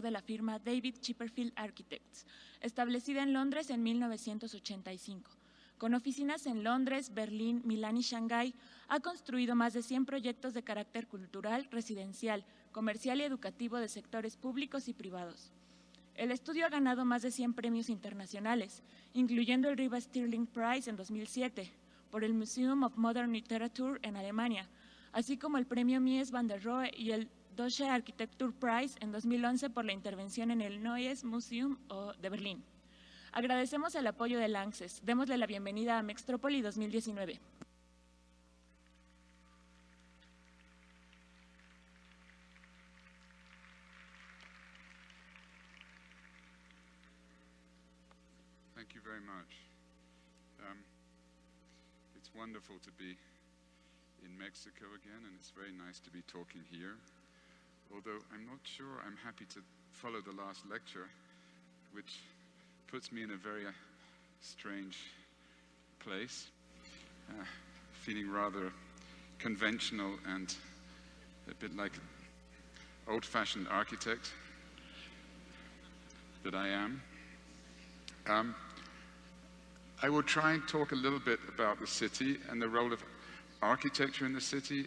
de la firma David Chipperfield Architects, establecida en Londres en 1985. Con oficinas en Londres, Berlín, Milán y Shanghái, ha construido más de 100 proyectos de carácter cultural, residencial, comercial y educativo de sectores públicos y privados. El estudio ha ganado más de 100 premios internacionales, incluyendo el Riva Stirling Prize en 2007 por el Museum of Modern Literature en Alemania, así como el premio Mies van der Rohe y el Deutsche Architektur Prize en 2011 por la intervención en el Neues Museum de Berlín. Agradecemos el apoyo del ANSES. Démosle la bienvenida a MEXTRÓPOLI 2019. Thank you very much. It's wonderful to be in Mexico again, and it's very nice to be talking here. Although I'm not sure I'm happy to follow the last lecture, which puts me in a very strange place, feeling rather conventional and a bit like old-fashioned architect that I am. I will try and talk a little bit about the city and the role of architecture in the city,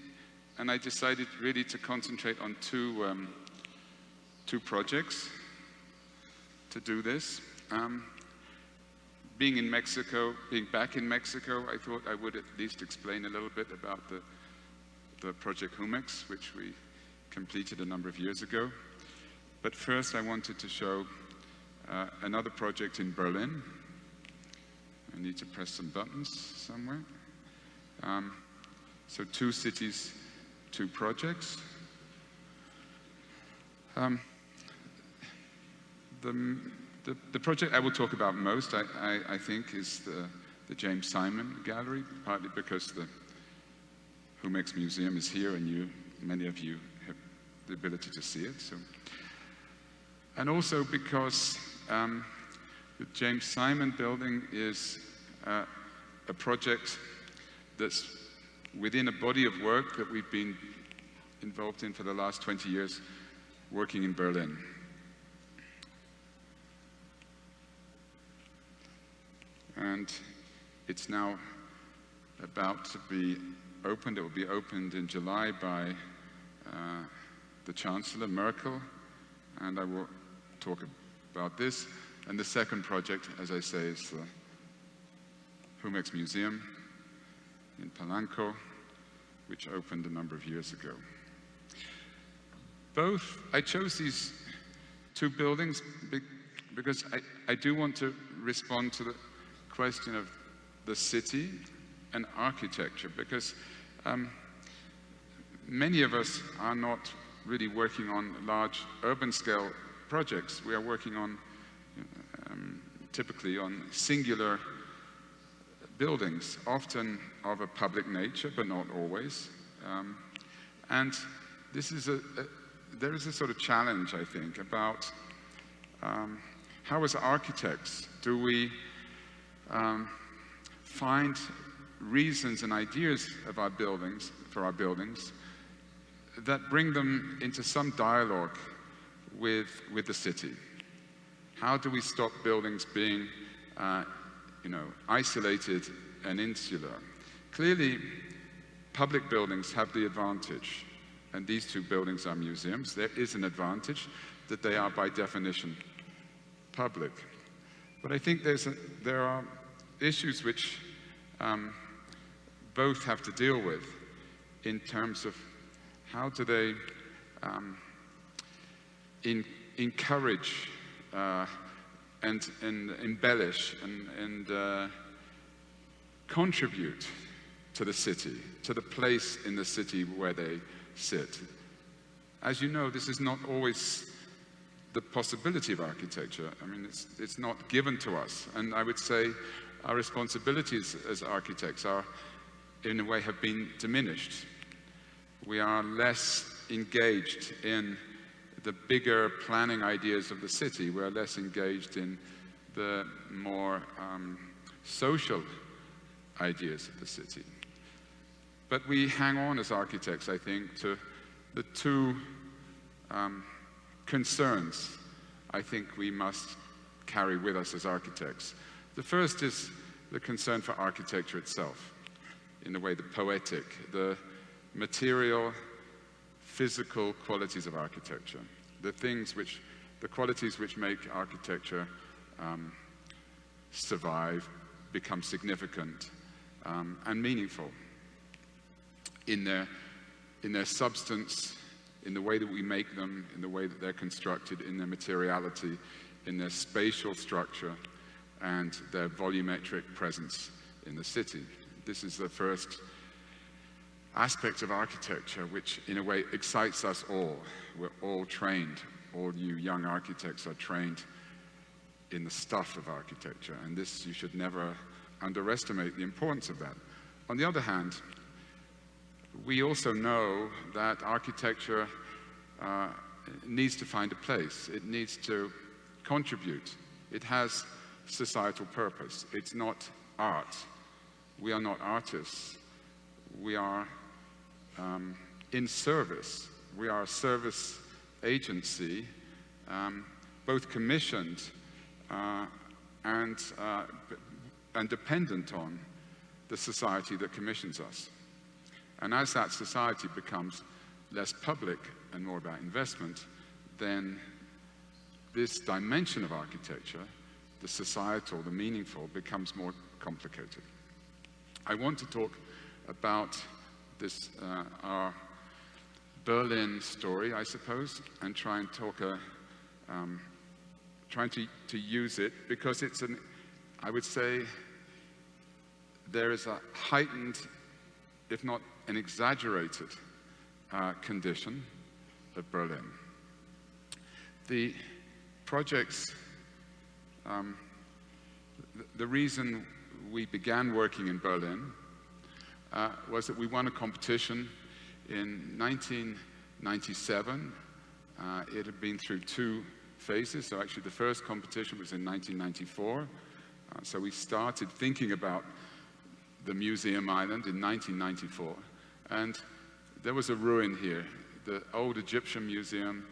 and I decided really to concentrate on two projects to do this. Being in Mexico, being back in Mexico, I thought I would at least explain a little bit about the project Humex, which we completed a number of years ago. But first I wanted to show another project in Berlin. I need to press some buttons somewhere. So 2 cities, 2 projects. The project I will talk about most, I think, is the James Simon Gallery, partly because the Humex Museum is here and many of you have the ability to see it. So. And also because the James Simon building is a project that's within a body of work that we've been involved in for the last 20 years, working in Berlin. And it's now about to be opened. It will be opened in July by the Chancellor, Merkel, and I will talk about this. And the second project, as I say, is the Humex Museum in Polanco, which opened a number of years ago. I chose these 2 buildings because I do want to respond to the question of the city and architecture, because many of us are not really working on large urban scale projects. We are working on typically on singular buildings, often of a public nature, but not always. And this is there is a sort of challenge, I think, about how as architects do we find reasons and ideas of our buildings, for our buildings, that bring them into some dialogue with the city. How do we stop buildings being isolated and insular? Clearly, public buildings have the advantage, and these 2 buildings are museums. There is an advantage that they are by definition public. But I think there are issues which both have to deal with in terms of how do they encourage and embellish and contribute to the city, to the place in the city where they sit. As you know, this is not always the possibility of architecture. I mean, it's not given to us. And I would say our responsibilities as architects are, in a way, have been diminished. We are less engaged in the bigger planning ideas of the city. We are less engaged in the more social ideas of the city. But we hang on as architects, I think, to the 2 concerns I think we must carry with us as architects. The first is the concern for architecture itself, in a way the poetic, the material, physical qualities of architecture, the qualities which make architecture survive, become significant and meaningful in their substance, in the way that we make them, in the way that they're constructed, in their materiality, in their spatial structure, and their volumetric presence in the city. This is the first aspect of architecture which, in a way, excites us all. We're all trained. All you young architects are trained in the stuff of architecture, and this, you should never underestimate the importance of that. On the other hand, we also know that architecture needs to find a place. It needs to contribute. It has societal purpose. It's not art. We are not artists. We are in service. We are a service agency, both commissioned and dependent on the society that commissions us. And as that society becomes less public and more about investment, then this dimension of architecture, the societal, the meaningful, becomes more complicated. I want to talk about this, our Berlin story, I suppose, and try and talk trying to use it because it's I would say there is a heightened, if not an exaggerated condition of Berlin. The projects, the reason we began working in Berlin was that we won a competition in 1997. It had been through 2 phases, so actually the first competition was in 1994. So we started thinking about the museum island in 1994, and there was a ruin here, the old Egyptian museum,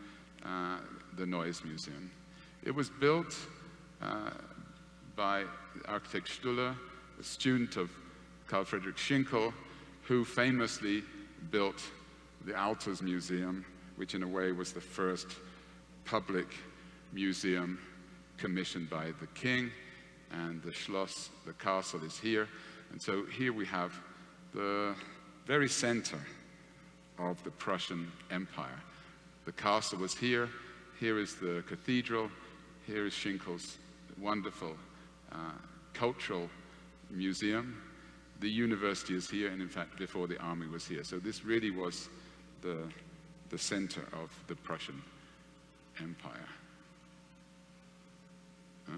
the Neues Museum. It was built by architect Stuller, a student of Carl Friedrich Schinkel, who famously built the Alters Museum, which in a way was the first public museum commissioned by the king, and the Schloss, the castle, is here. And so here we have the very center of the Prussian Empire. The castle was here, here is the cathedral, here is Schinkel's wonderful cultural museum. The university is here, and in fact, before the army was here. So this really was the center of the Prussian Empire. Huh?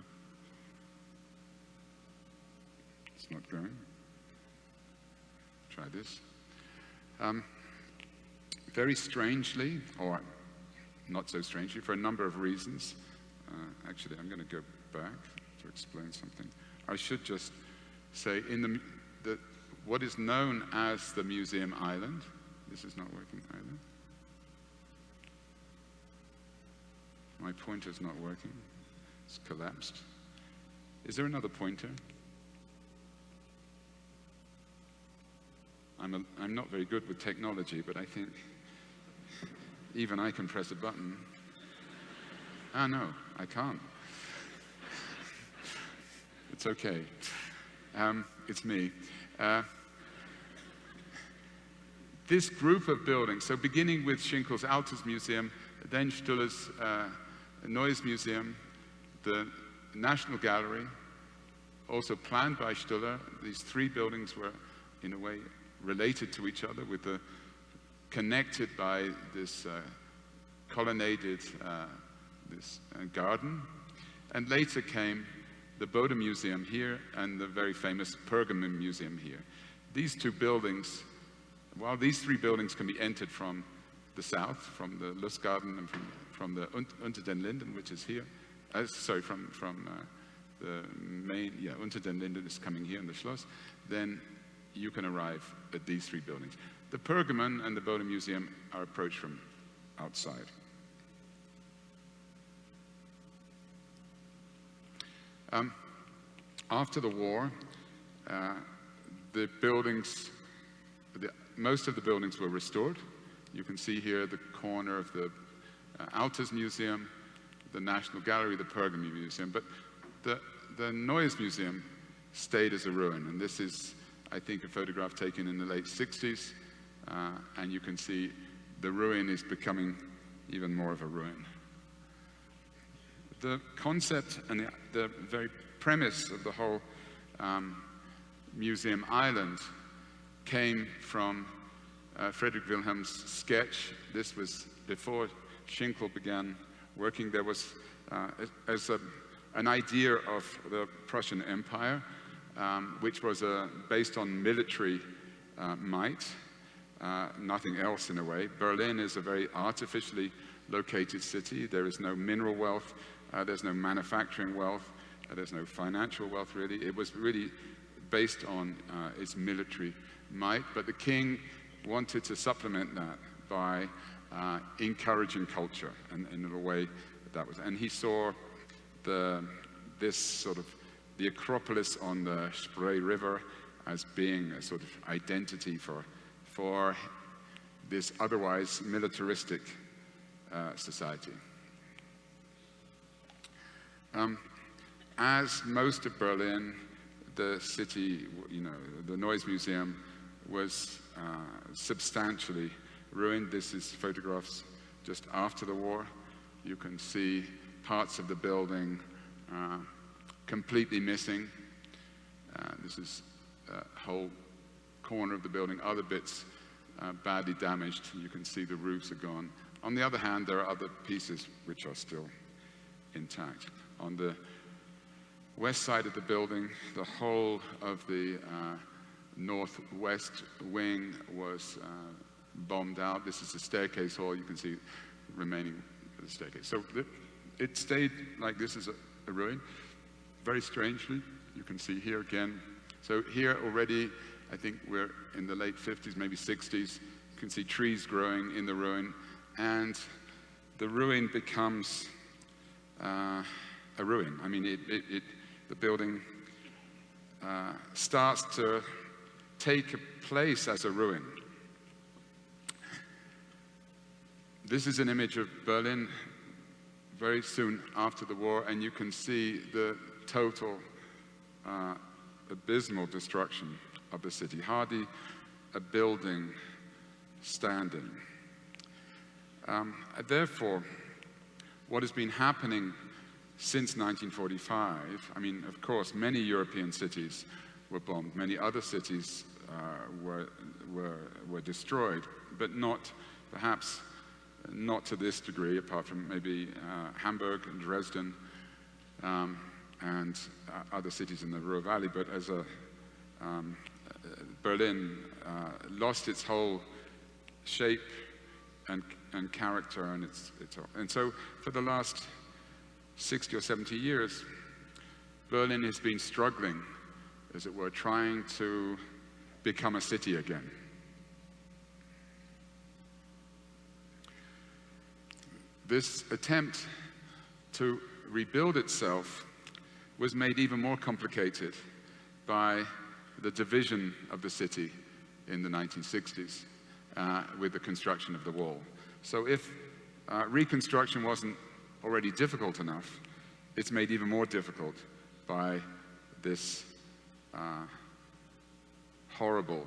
It's not going. Try this. Very strangely, or not so strangely, for a number of reasons. Actually, I'm going to go back to explain something. I should just say, in what is known as the Museum Island, this is not working either. My pointer's not working. It's collapsed. Is there another pointer? I'm not very good with technology, but I think even I can press a button. Ah, no, I can't. It's okay. It's me. This group of buildings, so beginning with Schinkel's Alters Museum, then Stuller's Neues Museum, the National Gallery, also planned by Stuller. These 3 buildings were, in a way, related to each other, connected by this colonnaded garden. And later came the Bode Museum here and the very famous Pergamon Museum here. These 2 buildings, while these 3 buildings can be entered from the south, from the Lustgarten and from the Unter den Linden, which is here, from the main, Unter den Linden is coming here in the Schloss, then you can arrive at these 3 buildings. The Pergamon and the Bode Museum are approached from outside. After the war, the buildings, most of the buildings were restored. You can see here the corner of the Alters Museum, the National Gallery, the Pergamon Museum, but the Neues Museum stayed as a ruin. And this is, I think, a photograph taken in the late 60s, and you can see the ruin is becoming even more of a ruin. The concept and the very premise of the whole museum island came from Frederick Wilhelm's sketch. This was before Schinkel began working. There was an idea of the Prussian Empire, which was based on military might, nothing else in a way. Berlin is a very artificially located city. There is no mineral wealth, there's no manufacturing wealth, there's no financial wealth really. It was really based on its military might, but the king wanted to supplement that by encouraging culture, and in a way that was, and he saw this sort of the Acropolis on the Spree River as being a sort of identity for this otherwise militaristic society. As most of Berlin, the city, the Neues Museum was substantially ruined. This is photographs just after the war. You can see parts of the building completely missing. This is a whole corner of the building. Other bits badly damaged. You can see the roofs are gone. On the other hand, there are other pieces which are still intact. On the west side of the building, the whole of the northwest wing was bombed out. This is the staircase hall. You can see remaining of the staircase. So it stayed like this as a ruin. Very strangely, you can see here again. So here already, I think we're in the late 50s, maybe 60s. You can see trees growing in the ruin, and the ruin becomes a ruin. I mean, the building starts to take a place as a ruin. This is an image of Berlin very soon after the war, and you can see the total abysmal destruction of the city. Hardly a building standing. Therefore, what has been happening since 1945, I mean, of course, many European cities were bombed, many other cities were destroyed, but perhaps not to this degree, apart from maybe Hamburg and Dresden and other cities in the Ruhr Valley. But as Berlin lost its whole shape and character, and so for the last 60 or 70 years, Berlin has been struggling, as it were, trying to become a city again. This attempt to rebuild itself was made even more complicated by the division of the city in the 1960s with the construction of the wall. So if reconstruction wasn't already difficult enough, it's made even more difficult by this horrible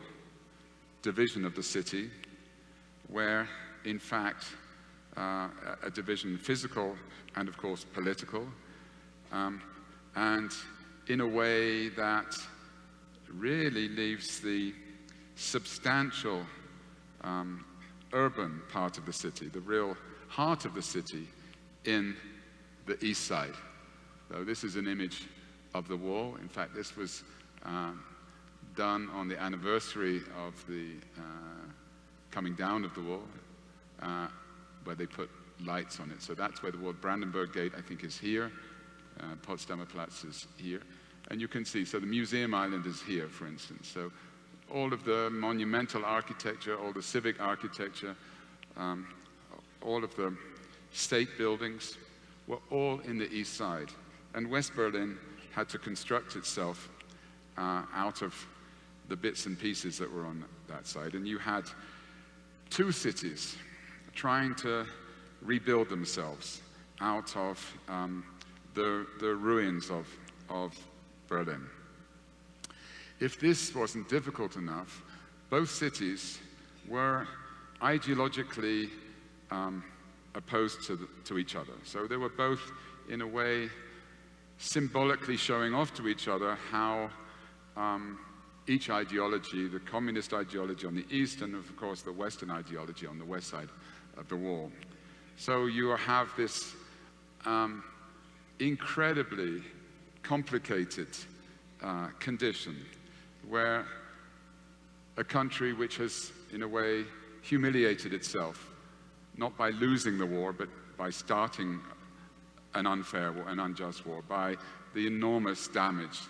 division of the city, where, in fact, a division physical and, of course, political, and in a way that really leaves the substantial urban part of the city, the real heart of the city, in the east side. So this is an image of the wall. In fact, this was done on the anniversary of the coming down of the wall, where they put lights on it. So that's where the wall. Brandenburg Gate, I think, is here. Potsdamer Platz is here. And you can see, so the Museum Island is here, for instance. So all of the monumental architecture, all the civic architecture, all of the state buildings were all in the east side. And West Berlin had to construct itself out of the bits and pieces that were on that side. And you had two cities trying to rebuild themselves out of the ruins of Berlin. If this wasn't difficult enough, both cities were ideologically opposed to each other. So they were both, in a way, symbolically showing off to each other how each ideology, the communist ideology on the east, and of course the Western ideology on the west side of the wall. So you have this incredibly complicated condition where a country which has, in a way, humiliated itself, not by losing the war, but by starting an unfair war, an unjust war, by the enormous damage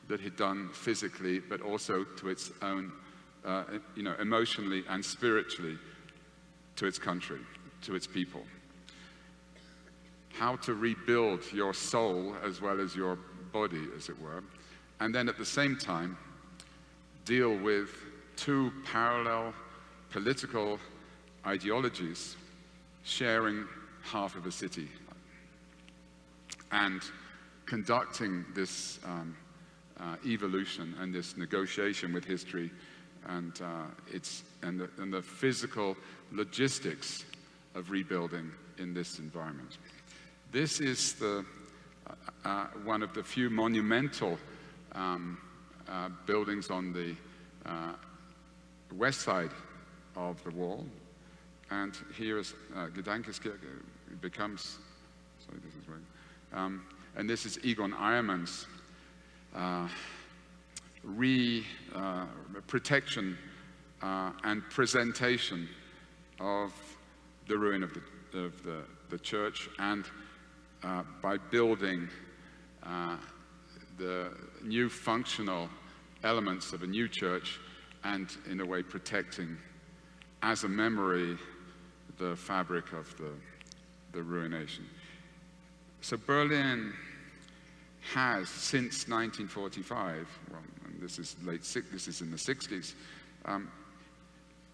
that it had done physically, but also to its own, emotionally and spiritually, to its country, to its people. How to rebuild your soul as well as your body, as it were, and then at the same time deal with two parallel political ideologies sharing half of a city and conducting this evolution and this negotiation with history and the physical logistics of rebuilding in this environment. This is one of the few monumental buildings on the west side of the wall, and here is Gedankeskirche. It becomes, sorry, this is right, and this is Egon Eiermann's protection and presentation of the ruin of the church, and by building the new functional elements of a new church, and in a way protecting as a memory the fabric of the ruination. So Berlin has, since 1945, well, and this is this is in the 60s,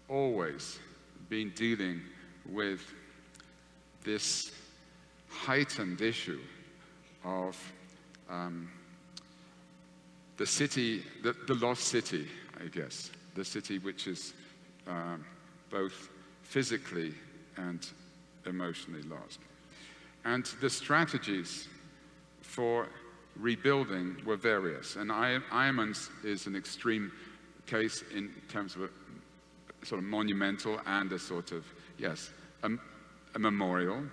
always been dealing with this heightened issue of the city, the lost city, I guess, the city which is both physically and emotionally lost. And the strategies for rebuilding were various, and Eiermann's is an extreme case in terms of a sort of monumental and a sort of, yes, a memorial.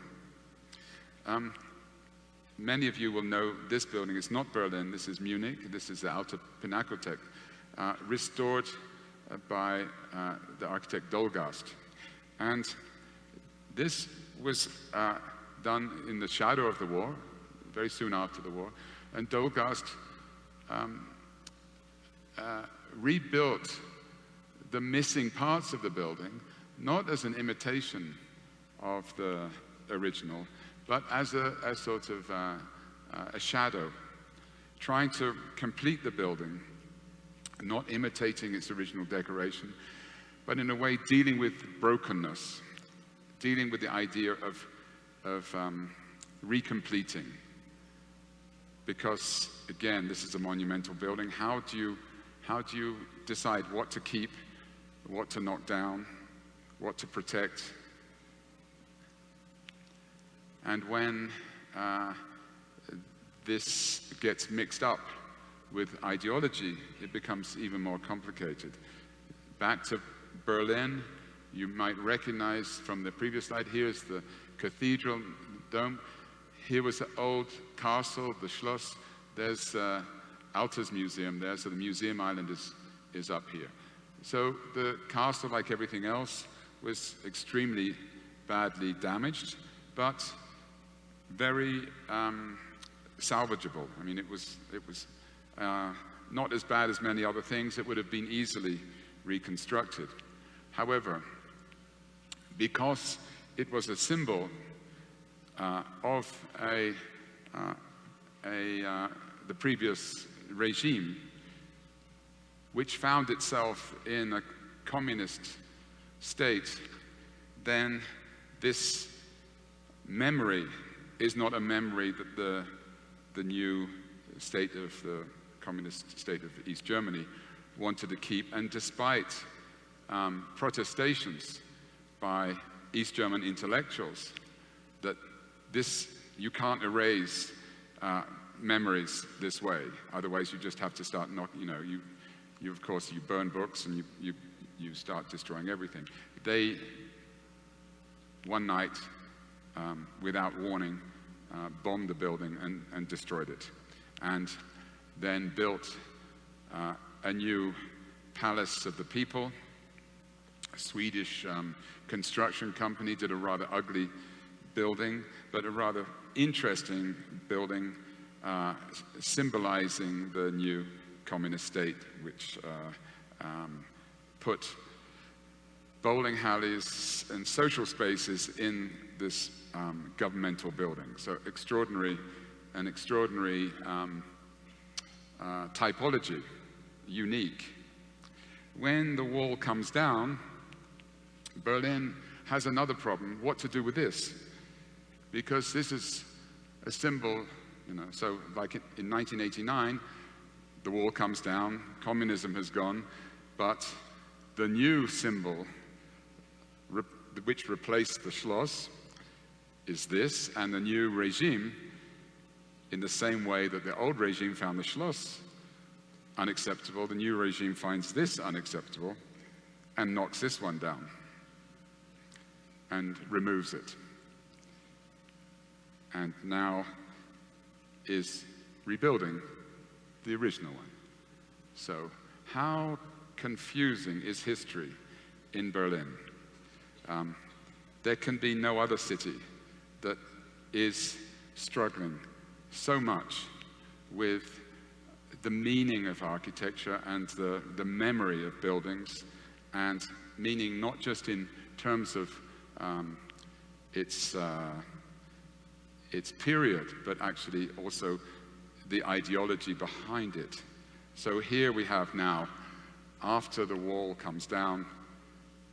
Many of you will know this building is not Berlin, this is Munich, this is the Alte Pinakothek, restored by the architect Dolgast. And this was done in the shadow of the war, very soon after the war, and Dolgast rebuilt the missing parts of the building, not as an imitation of the original, but as a sort of a shadow, trying to complete the building, not imitating its original decoration, but in a way dealing with brokenness, dealing with the idea of recompleting. Because again, this is a monumental building. How do you decide what to keep, what to knock down, what to protect? And when this gets mixed up with ideology, it becomes even more complicated. Back to Berlin, you might recognize from the previous slide, here's the cathedral dome. Here was the old castle, the Schloss. There's Altes Museum there, so the museum island is up here. So the castle, like everything else, was extremely badly damaged, but very salvageable. I mean, it was not as bad as many other things. It would have been easily reconstructed. However, because it was a symbol of the the previous regime, which found itself in a communist state, then this memory is not a memory that the new state of the communist state of East Germany wanted to keep. And despite protestations by East German intellectuals that you can't erase memories this way, otherwise you just have to start you of course you burn books and you start destroying everything. They one night without warning bombed the building and destroyed it, and then built a new palace of the people. A Swedish construction company did a rather ugly building, but a rather interesting building symbolizing the new communist state, which put bowling alleys and social spaces in this governmental building. So an extraordinary typology, unique. When the wall comes down, Berlin has another problem: what to do with this? Because this is a symbol, so like in 1989, the wall comes down, communism has gone, but the new symbol which replaced the Schloss is this, and the new regime, in the same way that the old regime found the Schloss unacceptable, the new regime finds this unacceptable and knocks this one down and removes it. And now is rebuilding the original one. So how confusing is history in Berlin? There can be no other city that is struggling so much with the meaning of architecture and the memory of buildings, and meaning not just in terms of its period, but actually also the ideology behind it. So here we have now, after the wall comes down,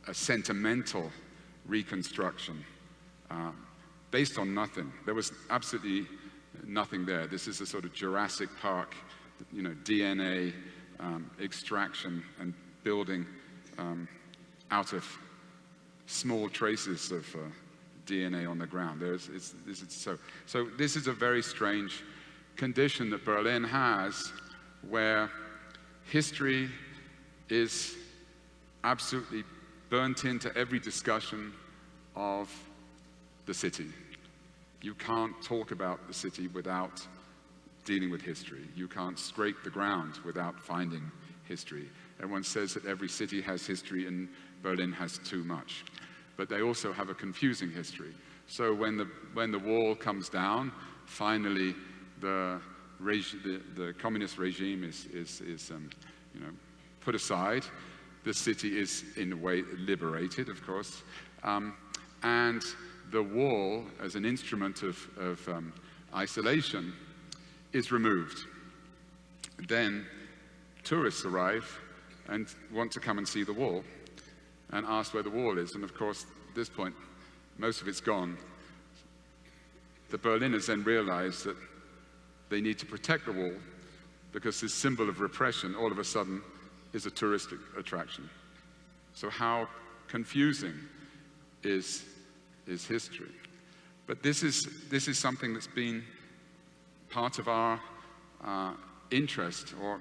a sentimental reconstruction based on nothing. There was absolutely nothing there. This is a sort of Jurassic Park, DNA extraction and building out of small traces of DNA on the ground. So this is a very strange condition that Berlin has, where history is absolutely burnt into every discussion of the city. You can't talk about the city without dealing with history. You can't scrape the ground without finding history. Everyone says that every city has history and Berlin has too much. But they also have a confusing history. So when the wall comes down, finally the communist regime is put aside. The city is in a way liberated, of course, and the wall, as an instrument of isolation, is removed. Then tourists arrive and want to come and see the wall and ask where the wall is. And of course, at this point, most of it's gone. The Berliners then realize that they need to protect the wall, because this symbol of repression all of a sudden is a touristic attraction. So how confusing is history? But this is something that's been part of our interest, or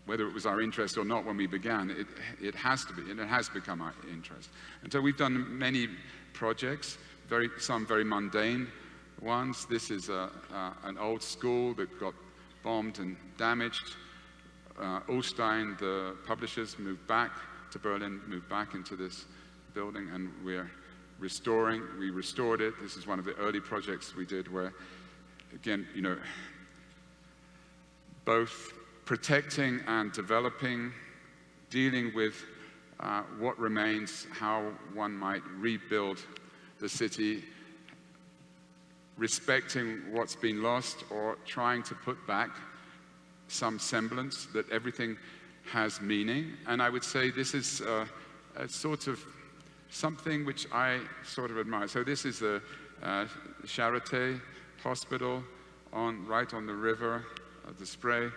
whether it was our interest or not when we began, it has to be, and it has become our interest. And so we've done many projects, some very mundane ones. This is an old school that got bombed and damaged. Ullstein, the publishers, moved back to Berlin, moved back into this building, and we restored it. This is one of the early projects we did where, again, both protecting and developing, dealing with what remains, how one might rebuild the city, respecting what's been lost or trying to put back some semblance that everything has meaning. And I would say this is a sort of something which I sort of admire. So this is the Charité Hospital right on the river of the Spree.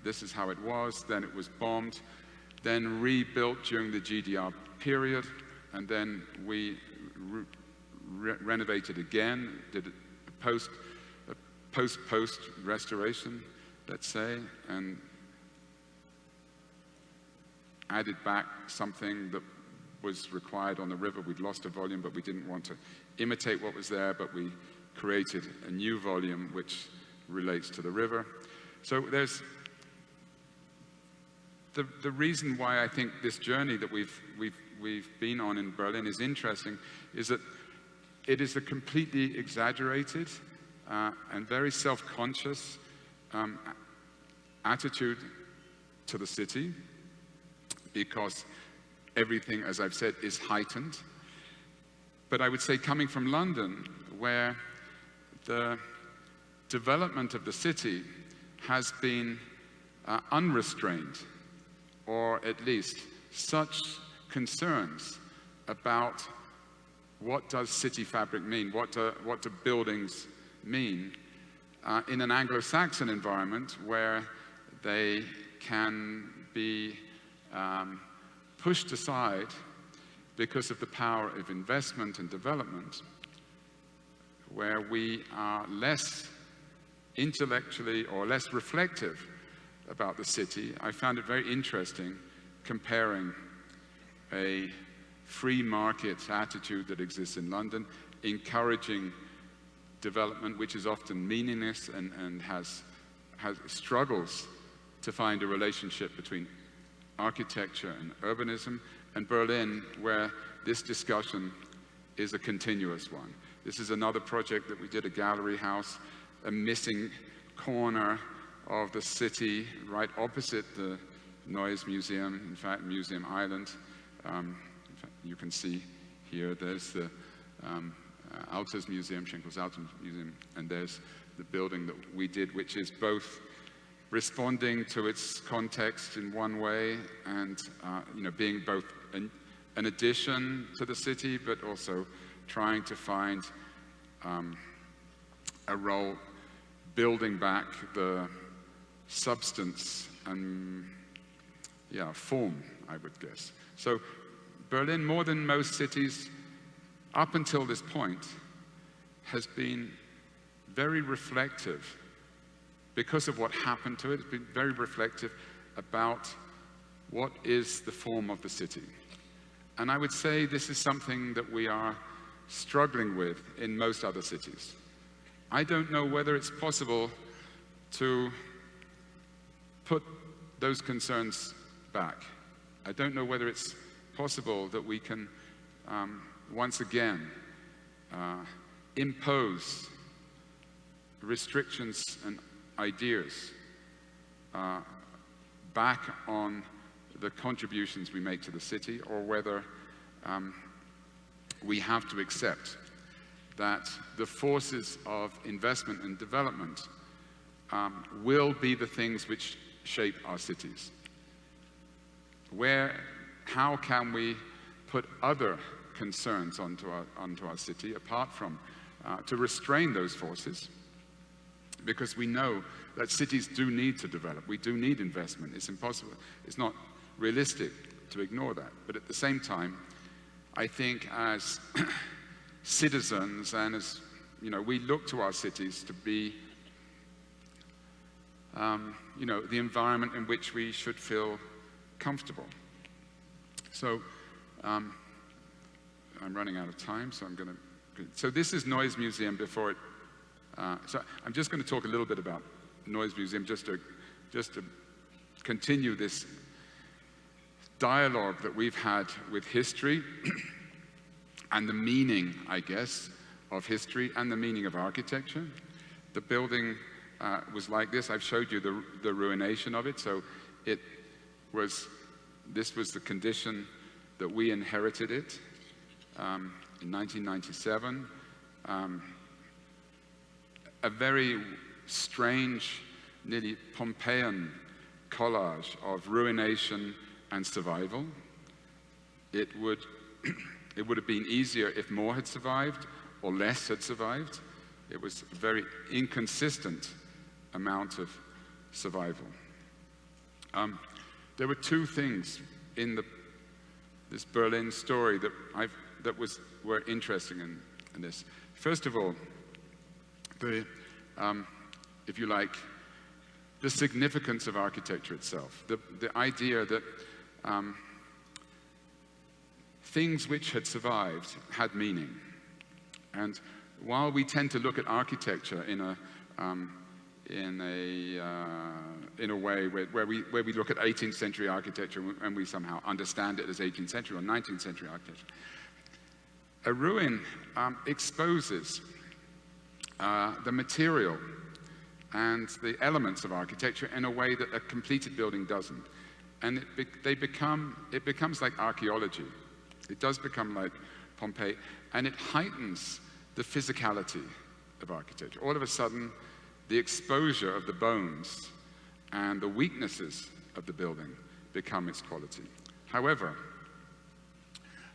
This is how it was. Then it was bombed, then rebuilt during the GDR period, and then we renovated again, did a post restoration, let's say, and added back something that was required on the river. We'd lost a volume, but we didn't want to imitate what was there, but we created a new volume which relates to the river. So there's the reason why I think this journey that we've been on in Berlin is interesting is that it is a completely exaggerated and very self-conscious attitude to the city, because everything, as I've said, is heightened. But I would say coming from London, where the development of the city has been unrestrained, or at least such concerns about what does city fabric mean, what do buildings mean, in an Anglo-Saxon environment where they can be pushed aside because of the power of investment and development, where we are less intellectually or less reflective about the city. I found it very interesting comparing a free market attitude that exists in London, encouraging development which is often meaningless and has struggles to find a relationship between architecture and urbanism, and Berlin, where this discussion is a continuous one. This is another project that we did, a gallery house, a missing corner of the city right opposite the Neues Museum, in fact, Museum Island. In fact, you can see here, there's the Altes Museum, Schenkel's Altes Museum, and there's the building that we did, which is both responding to its context in one way and being both an addition to the city, but also trying to find a role building back the substance and form, I would guess. So Berlin, more than most cities up until this point, has been very reflective because of what happened to it. It's been very reflective about what is the form of the city. And I would say this is something that we are struggling with in most other cities. I don't know whether it's possible to put those concerns back. I don't know whether it's possible that we can once again impose restrictions and ideas back on the contributions we make to the city, or whether we have to accept that the forces of investment and development will be the things which shape our cities. How can we put other concerns onto our city, apart from to restrain those forces? Because we know that cities do need to develop. We do need investment. It's impossible. It's not realistic to ignore that. But at the same time, I think as citizens and as, we look to our cities to be, the environment in which we should feel comfortable. So, I'm running out of time, so so this is Neues Museum before it, so I'm just going to talk a little bit about Neues Museum just to continue this dialogue that we've had with history and the meaning, I guess, of history and the meaning of architecture. The building was like this. I've showed you the ruination of it. So this was the condition that we inherited it in 1997. a very strange, nearly Pompeian collage of ruination and survival. It would have been easier if more had survived or less had survived. It was a very inconsistent amount of survival. There were two things in this Berlin story that were interesting in this. First of all, if you like, the significance of architecture itself. The idea that things which had survived had meaning. And while we tend to look at architecture in a way where we look at 18th century architecture and we somehow understand it as 18th century or 19th century architecture, a ruin exposes the material and the elements of architecture in a way that a completed building doesn't. And it becomes like archaeology. It does become like Pompeii, and it heightens the physicality of architecture. All of a sudden, the exposure of the bones and the weaknesses of the building become its quality. However,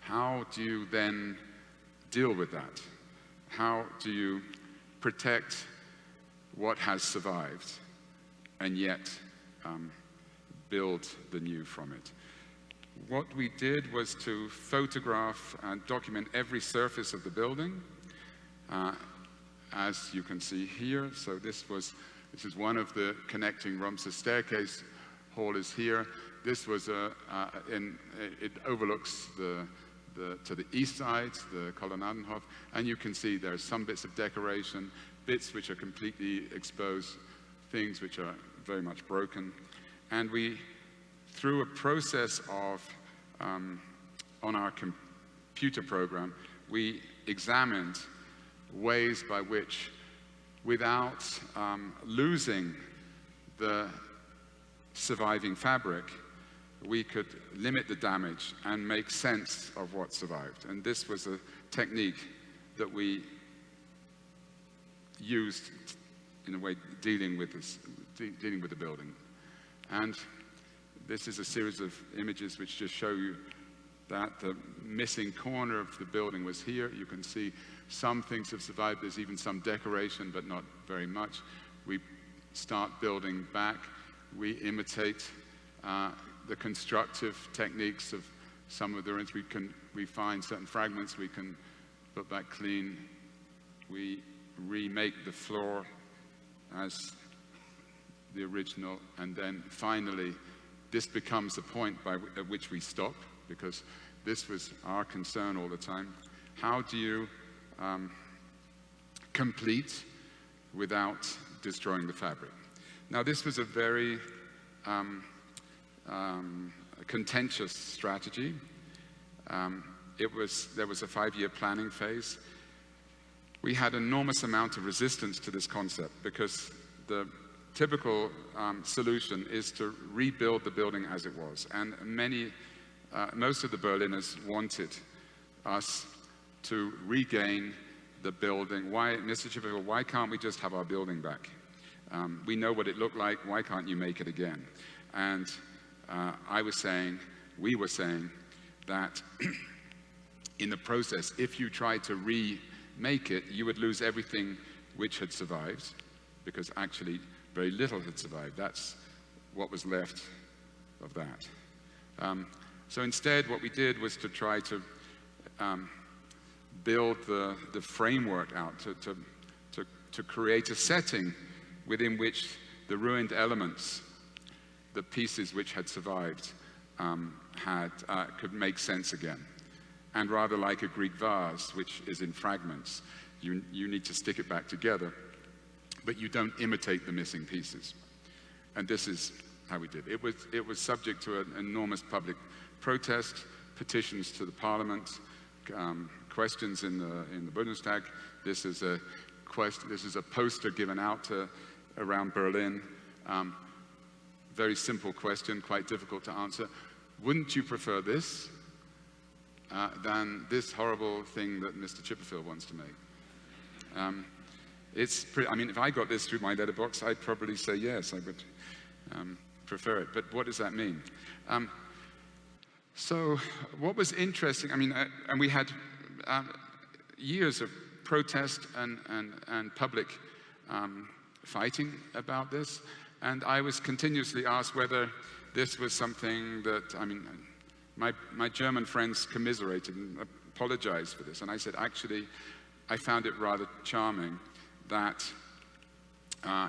how do you then deal with that? How do you protect what has survived and yet build the new from it? What we did was to photograph and document every surface of the building, as you can see here. So this is one of the connecting rooms. The staircase hall is here. This was it overlooks to the east side, the Kolonnadenhof, and you can see there's some bits of decoration, bits which are completely exposed, things which are very much broken. And we, through a process of, on our computer program, we examined ways by which, without losing the surviving fabric, we could limit the damage and make sense of what survived. And this was a technique that we used in a way dealing with the building. And this is a series of images which just show you that the missing corner of the building was here. You can see some things have survived. There's even some decoration, but not very much. We start building back. We imitate the constructive techniques of some of the ruins. We find certain fragments we can put back clean. We remake the floor as the original, and then finally this becomes the point at which we stop, because this was our concern all the time. How do you complete without destroying the fabric? Now, this was a very contentious strategy. There was a 5-year planning phase. We had enormous amount of resistance to this concept, because the typical solution is to rebuild the building as it was. And most of the Berliners wanted us to regain the building. Why, Mr. Chipperfield, why can't we just have our building back? We know what it looked like. Why can't you make it again? And we were saying that in the process, if you tried to remake it, you would lose everything which had survived, because actually very little had survived. That's what was left of that. So instead, what we did was to try to build the framework out, to create a setting within which the ruined elements, the pieces which had survived, could make sense again. And rather like a Greek vase, which is in fragments, you need to stick it back together, but you don't imitate the missing pieces. And this is how we did. It was subject to an enormous public protest, petitions to the parliament, questions in the Bundestag. This is a poster given out around Berlin. Very simple question, quite difficult to answer. Wouldn't you prefer this than this horrible thing that Mr. Chipperfield wants to make? I mean, if I got this through my letterbox, I'd probably say yes, I would prefer it. But what does that mean? So what was interesting, I mean, and we had years of protest and public fighting about this, and I was continuously asked whether this was something that, I mean, my German friends commiserated and apologized for this, and I said, actually, I found it rather charming that,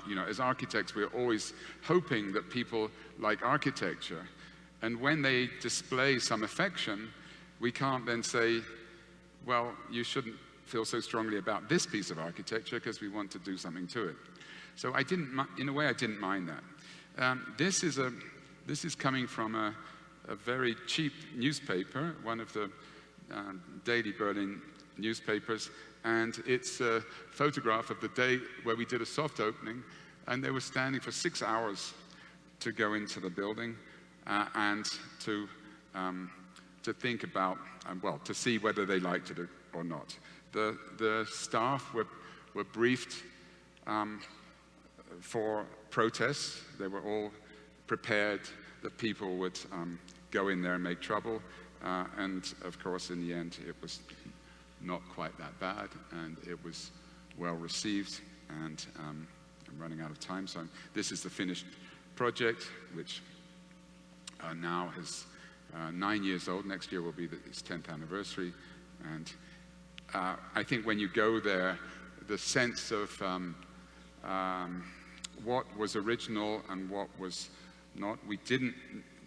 you know, as architects, we're always hoping that people like architecture, and when they display some affection, we can't then say, well, you shouldn't feel so strongly about this piece of architecture because we want to do something to it. So I didn't, in a way, I didn't mind that. This is coming from a very cheap newspaper, one of the daily Berlin newspapers, and it's a photograph of the day where we did a soft opening, and they were standing for 6 hours to go into the building and to think about, well, to see whether they liked it or not. The staff were briefed for protests. They were all prepared that people would go in there and make trouble. And of course, in the end, it was not quite that bad, and it was well received. And I'm running out of time, so this is the finished project, which now is 9 years old. Next year will be its 10th anniversary. And I think when you go there, the sense of what was original and what was not,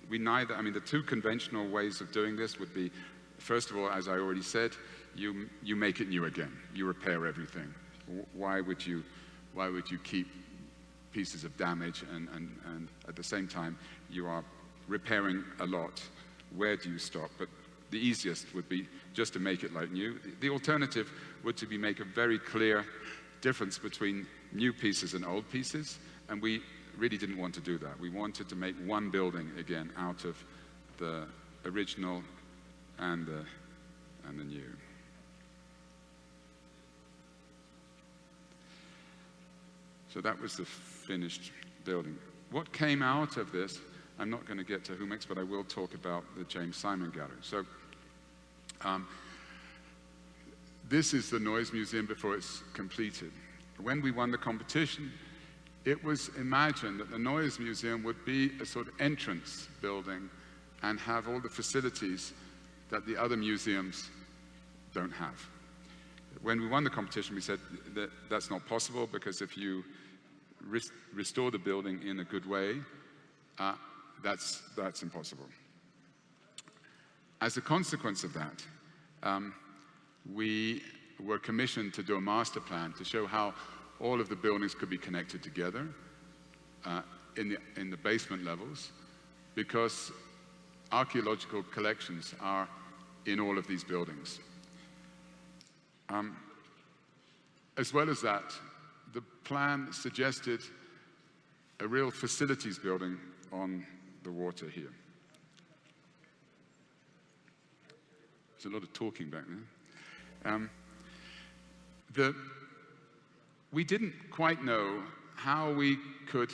neither, I mean, the two conventional ways of doing this would be, first of all, as I already said, you make it new again. You repair everything. Why would you keep pieces of damage and at the same time you are repairing a lot? Where do you stop? But the easiest would be just to make it like new. The alternative would to be make a very clear difference between new pieces and old pieces, and we really didn't want to do that. We wanted to make one building again out of the original and the new. So that was the finished building. What came out of this, I'm not going to get to Humex, but I will talk about the James Simon Gallery. So this is the Noise Museum before it's completed. When we won the competition, it was imagined that the Noise Museum would be a sort of entrance building and have all the facilities that the other museums don't have. When we won the competition, we said that that's not possible, because if you restore the building in a good way, that's impossible. As a consequence of that, we were commissioned to do a master plan to show how all of the buildings could be connected together in the basement levels, because archaeological collections are in all of these buildings. As well as that, the plan suggested a real facilities building on the water here. There's a lot of talking back there. We didn't quite know how we could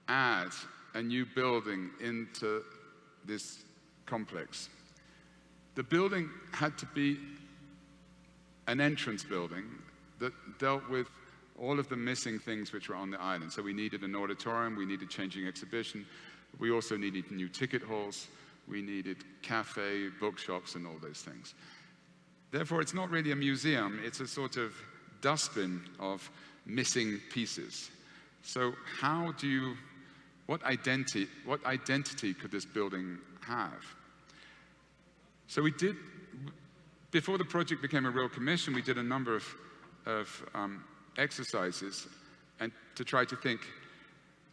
add a new building into this complex. The building had to be an entrance building that dealt with all of the missing things which were on the island. So we needed an auditorium, we needed changing exhibition, we also needed new ticket halls, we needed cafe, bookshops, and all those things. Therefore, it's not really a museum, it's a sort of dustbin of missing pieces. So what identity could this building have? So before the project became a real commission, we did a number of exercises and to try to think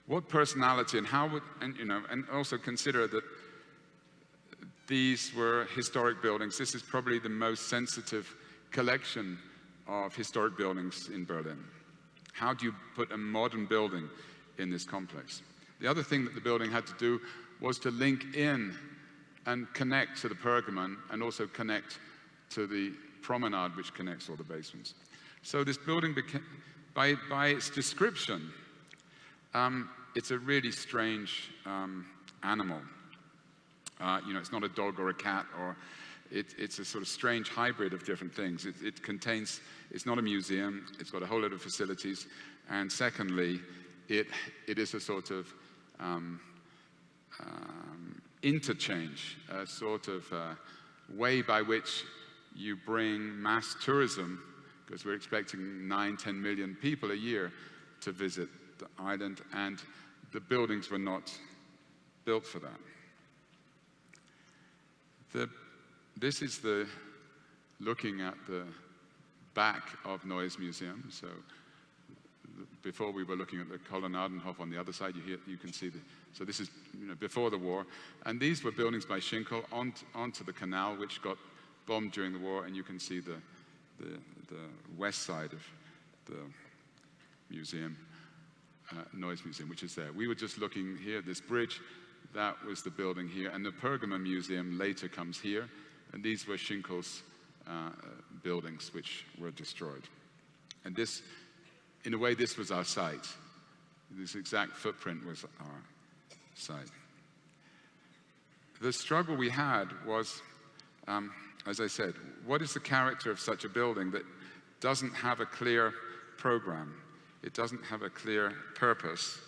what personality and also consider that these were historic buildings. This is probably the most sensitive collection of historic buildings in Berlin. How do you put a modern building in this complex? The other thing that the building had to do was to link in and connect to the Pergamon and also connect to the promenade which connects all the basements. So this building by its description, it's a really strange animal. It's not a dog or a cat, or it's a sort of strange hybrid of different things. It's not a museum, it's got a whole lot of facilities, and secondly, it is a sort of interchange, a sort of way by which you bring mass tourism, because we're expecting 9-10 million people a year to visit the island, and the buildings were not built for that. This is looking at the back of Neues Museum. So before we were looking at the Kolonnadenhof on the other side. You can see so this is before the war, and these were buildings by Schinkel onto the canal, which got bombed during the war, and you can see the west side of the museum, Neues Museum, which is there. We were just looking here, this bridge. That was the building here, and the Pergamon Museum later comes here, and these were Schinkel's buildings, which were destroyed. And this, in a way, this was our site. This exact footprint was our site. The struggle we had was, as I said, what is the character of such a building that doesn't have a clear program? It doesn't have a clear purpose.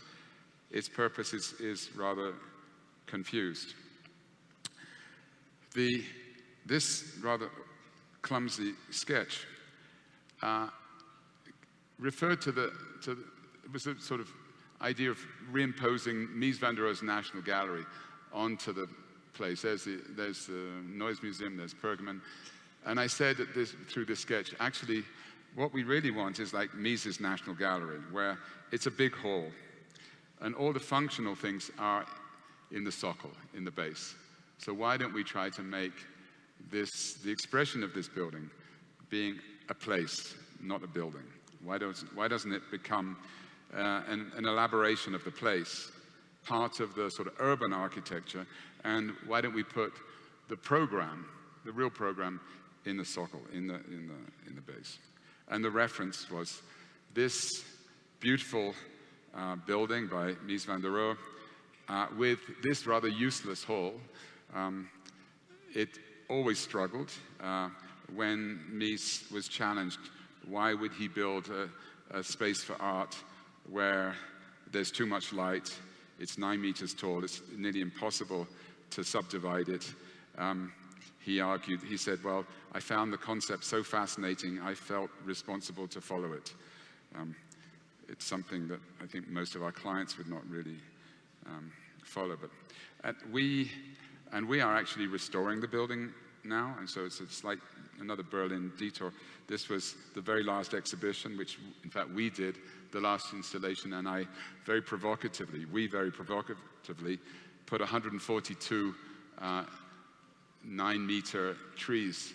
Its purpose is rather confused. This rather clumsy sketch referred to it was a sort of idea of reimposing Mies van der Rohe's National Gallery onto the place. There's the Neues Museum, there's Pergamon. And I said that through this sketch, actually, what we really want is like Mies's National Gallery, where it's a big hall, and all the functional things are in the socle, in the base. So why don't we try to make the expression of this building being a place, not a building? Why doesn't it become an elaboration of the place, part of the sort of urban architecture, and why don't we put the program, the real program, in the socle, in the base? And the reference was this beautiful building by Mies van der Rohe, with this rather useless hall. It always struggled when Mies was challenged. Why would he build a space for art where there's too much light? It's 9 meters tall. It's nearly impossible to subdivide it. He argued, he said, well, I found the concept so fascinating, I felt responsible to follow it. It's something that I think most of our clients would not really follow. But we are actually restoring the building now, and so it's like another Berlin detour. This was the very last exhibition, which in fact we did, the last installation, and we very provocatively put 142 9-meter trees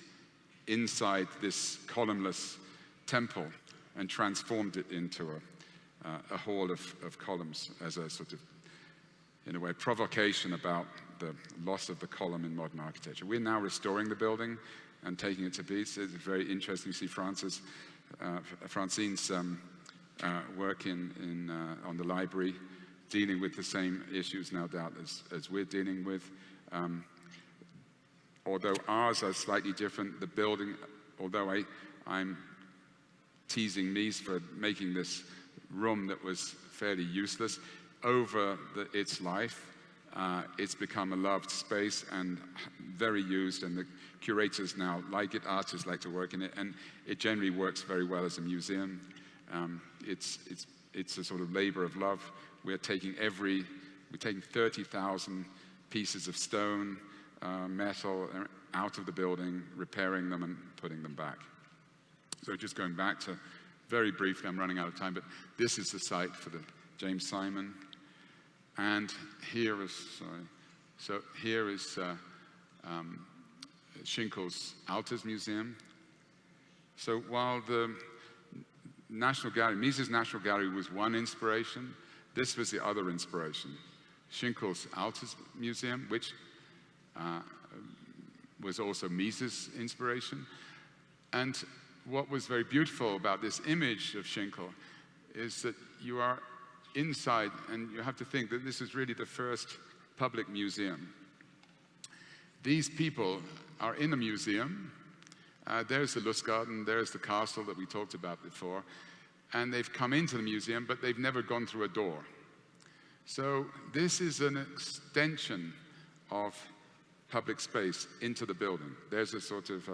inside this columnless temple and transformed it into a hall of columns as a sort of, in a way, provocation about the loss of the column in modern architecture. We're now restoring the building and taking it to pieces. It's very interesting to see Francine's work on the library, dealing with the same issues, no doubt, as we're dealing with. Although ours are slightly different, the building, although I'm teasing Mies for making this room that was fairly useless, over its life, it's become a loved space and very used, and the curators now like it, artists like to work in it, and it generally works very well as a museum. It's a sort of labor of love. We're taking 30,000 pieces of stone, metal out of the building, repairing them and putting them back. So just going back to, very briefly, I'm running out of time, but this is the site for the James Simon. And here is Schinkel's Alters Museum. So while the National Gallery, Mies's National Gallery was one inspiration, this was the other inspiration. Schinkel's Alters Museum, which was also Mies's inspiration. And what was very beautiful about this image of Schinkel is that you are inside, and you have to think that this is really the first public museum. These people are in the museum. There's the Lustgarten, there's the castle that we talked about before, and they've come into the museum, but they've never gone through a door. So this is an extension of public space into the building. There's a sort of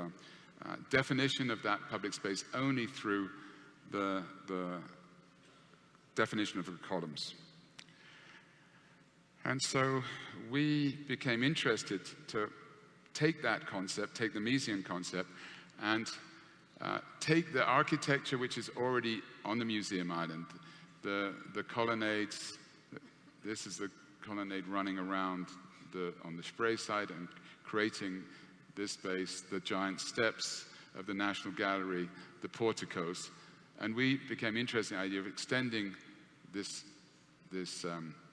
definition of that public space only through the definition of the columns. And so we became interested to take that concept, take the museum concept, and take the architecture which is already on the museum island, the colonnades. This is the colonnade running around on the Spree side and creating this space, the giant steps of the National Gallery, the porticos. And we became interested in the idea of extending this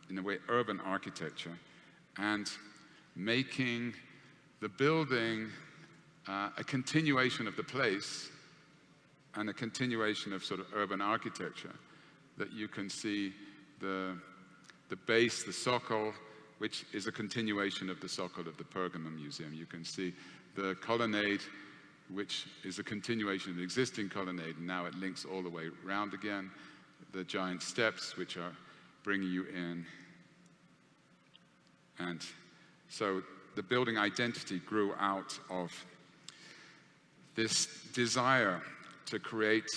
in a way, urban architecture, and making the building a continuation of the place and a continuation of sort of urban architecture, that you can see the base, the socle, which is a continuation of the socle of the Pergamon Museum. You can see the colonnade, which is a continuation of the existing colonnade, and now it links all the way round again. The giant steps, which are bringing you in. And so the building identity grew out of this desire to create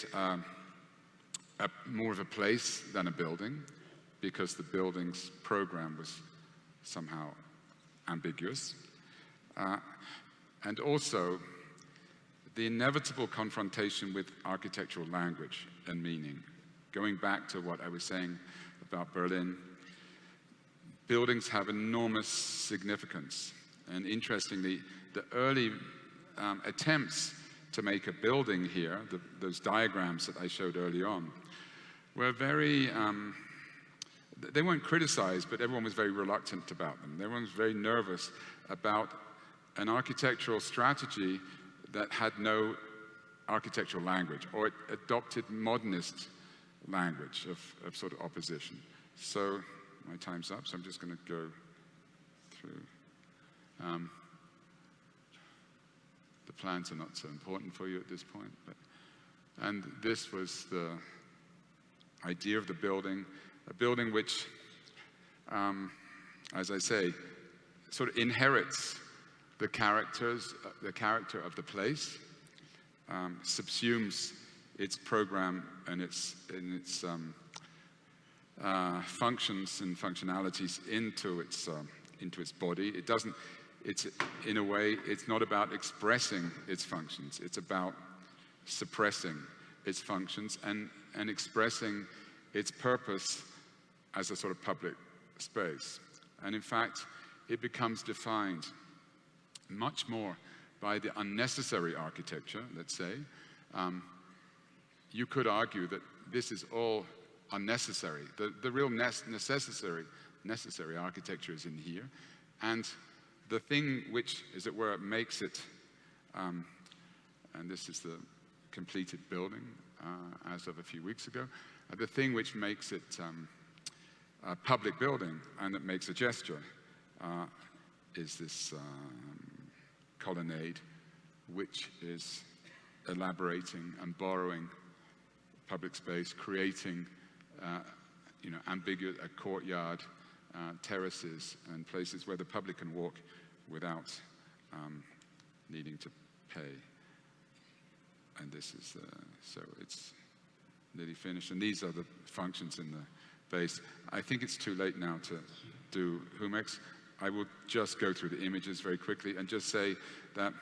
more of a place than a building, because the building's program was somehow ambiguous. And also the inevitable confrontation with architectural language and meaning. Going back to what I was saying about Berlin, buildings have enormous significance. And interestingly, the early attempts to make a building here, those diagrams that I showed early on, were very, they weren't criticized, but everyone was very reluctant about them. Everyone was very nervous about an architectural strategy that had no architectural language, or it adopted modernist language of sort of opposition. So my time's up, so I'm just going to go through. The plans are not so important for you at this point, and this was the idea of the building, a building which, as I say, sort of inherits the character of the place, subsumes its program and its functions and functionalities into its body. It doesn't. It's, in a way, it's not about expressing its functions. It's about suppressing its functions and expressing its purpose as a sort of public space. And in fact, it becomes defined much more by the unnecessary architecture, let's say. You could argue that this is all unnecessary. The real necessary architecture is in here. And the thing which, as it were, makes it, and this is the completed building as of a few weeks ago, the thing which makes it a public building and that makes a gesture is this colonnade, which is elaborating and borrowing public space, creating ambiguous, a courtyard, terraces, and places where the public can walk without needing to pay. And this is, so it's nearly finished. And these are the functions in the base. I think it's too late now to do Humex. I will just go through the images very quickly and just say that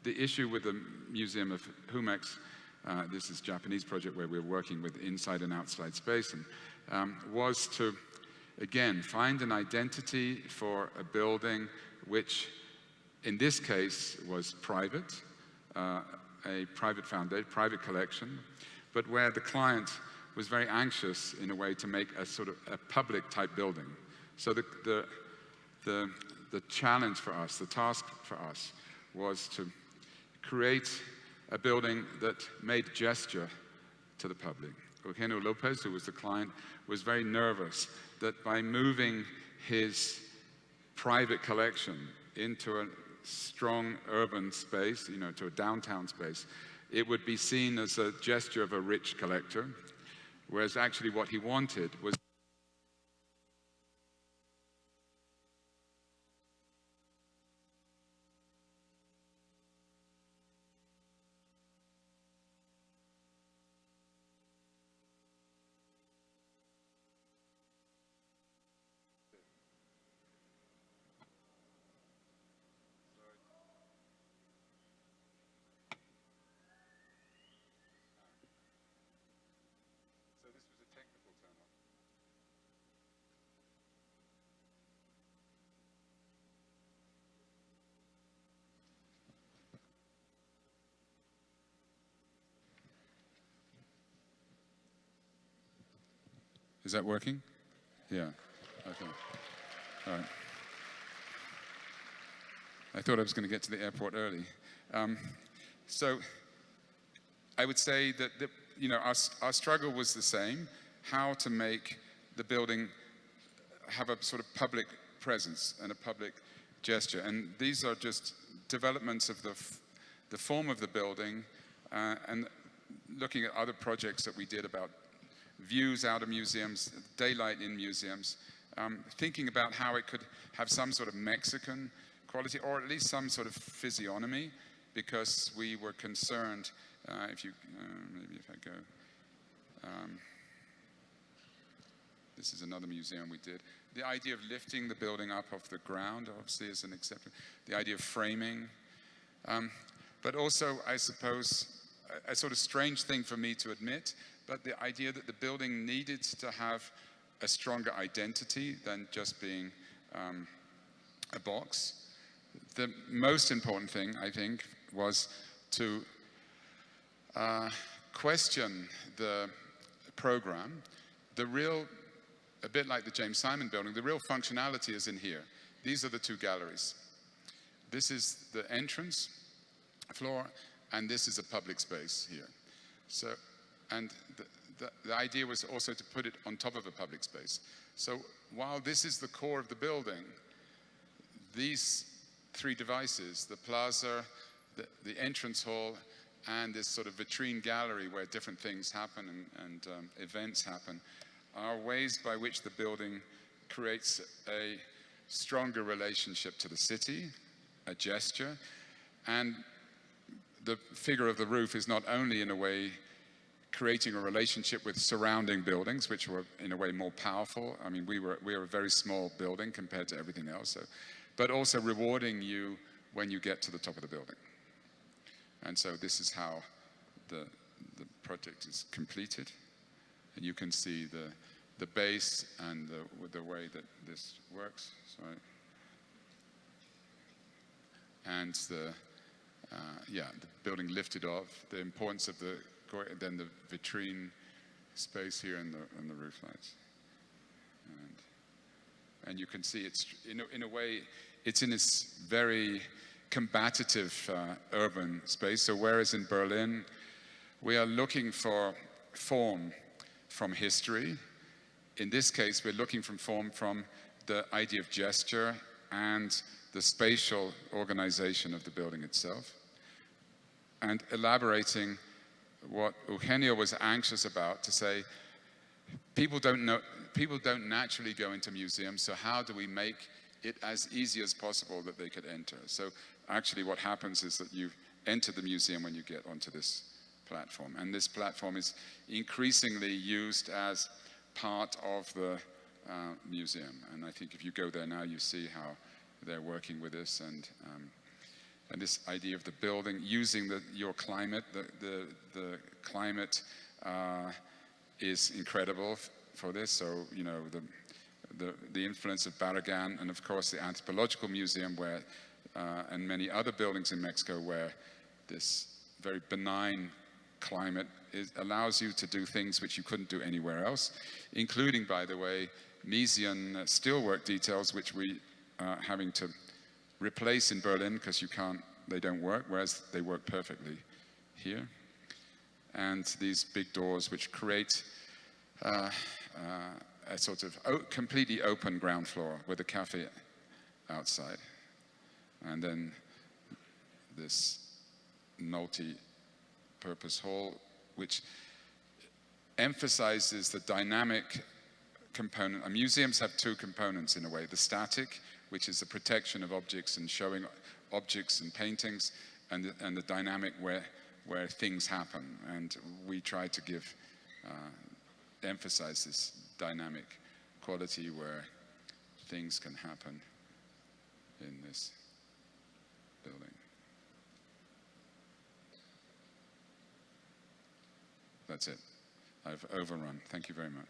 the issue with the Museum of Humex, this is a Japanese project where we're working with inside and outside space, and was to, again, find an identity for a building which, in this case, was private, a private foundation, private collection, but where the client was very anxious, in a way, to make a sort of a public type building. So the challenge for us, the task for us, was to create a building that made gesture to the public. Eugenio Lopez, who was the client, was very nervous that by moving his private collection into a strong urban space, to a downtown space, it would be seen as a gesture of a rich collector, whereas actually what he wanted was Is that working? Yeah. Okay. All right. I thought I was going to get to the airport early. So I would say that our struggle was the same: how to make the building have a sort of public presence and a public gesture. And these are just developments of the form of the building, and looking at other projects that we did about views out of museums, daylight in museums, thinking about how it could have some sort of Mexican quality, or at least some sort of physiognomy, because we were concerned, maybe if I go, this is another museum we did. The idea of lifting the building up off the ground, obviously, is an exception. The idea of framing, but also, I suppose, a sort of strange thing for me to admit, but the idea that the building needed to have a stronger identity than just being a box. The most important thing, I think, was to question the program. A bit like the James Simon building, the real functionality is in here. These are the two galleries. This is the entrance floor, and this is a public space here. So, and the idea was also to put it on top of a public space. So while this is the core of the building, these three devices, the plaza, the entrance hall, and this sort of vitrine gallery where different things happen and events happen, are ways by which the building creates a stronger relationship to the city, a gesture, and the figure of the roof is not only in a way creating a relationship with surrounding buildings, which were in a way more powerful. I mean, we were a very small building compared to everything else, so, but also rewarding you when you get to the top of the building. And so this is how the project is completed. And you can see the base and the way that this works. Sorry. And the building lifted off, the importance of then the vitrine space here and the roof lights. And you can see it's, in a way, it's in this very combative urban space. So whereas in Berlin, we are looking for form from history, in this case, we're looking for form from the idea of gesture and the spatial organization of the building itself, and elaborating what Eugenio was anxious about, to say, people don't naturally go into museums, so how do we make it as easy as possible that they could enter? So actually what happens is that you enter the museum when you get onto this platform, and this platform is increasingly used as part of the museum. And I think if you go there now, you see how they're working with this, and this idea of the building using your climate. The climate is incredible for this. So the influence of Barragán, and of course the Anthropological Museum, where and many other buildings in Mexico where this very benign climate allows you to do things which you couldn't do anywhere else, including, by the way, Miesian steelwork details, which we are having to replace in Berlin because they don't work, whereas they work perfectly here. And these big doors which create a sort of completely open ground floor with a cafe outside. And then this multi-purpose hall, which emphasizes the dynamic component. Museums have two components in a way: the static, which is the protection of objects and showing objects and paintings, and the dynamic where things happen. And we try to emphasize this dynamic quality where things can happen in this building. That's it. I've overrun. Thank you very much.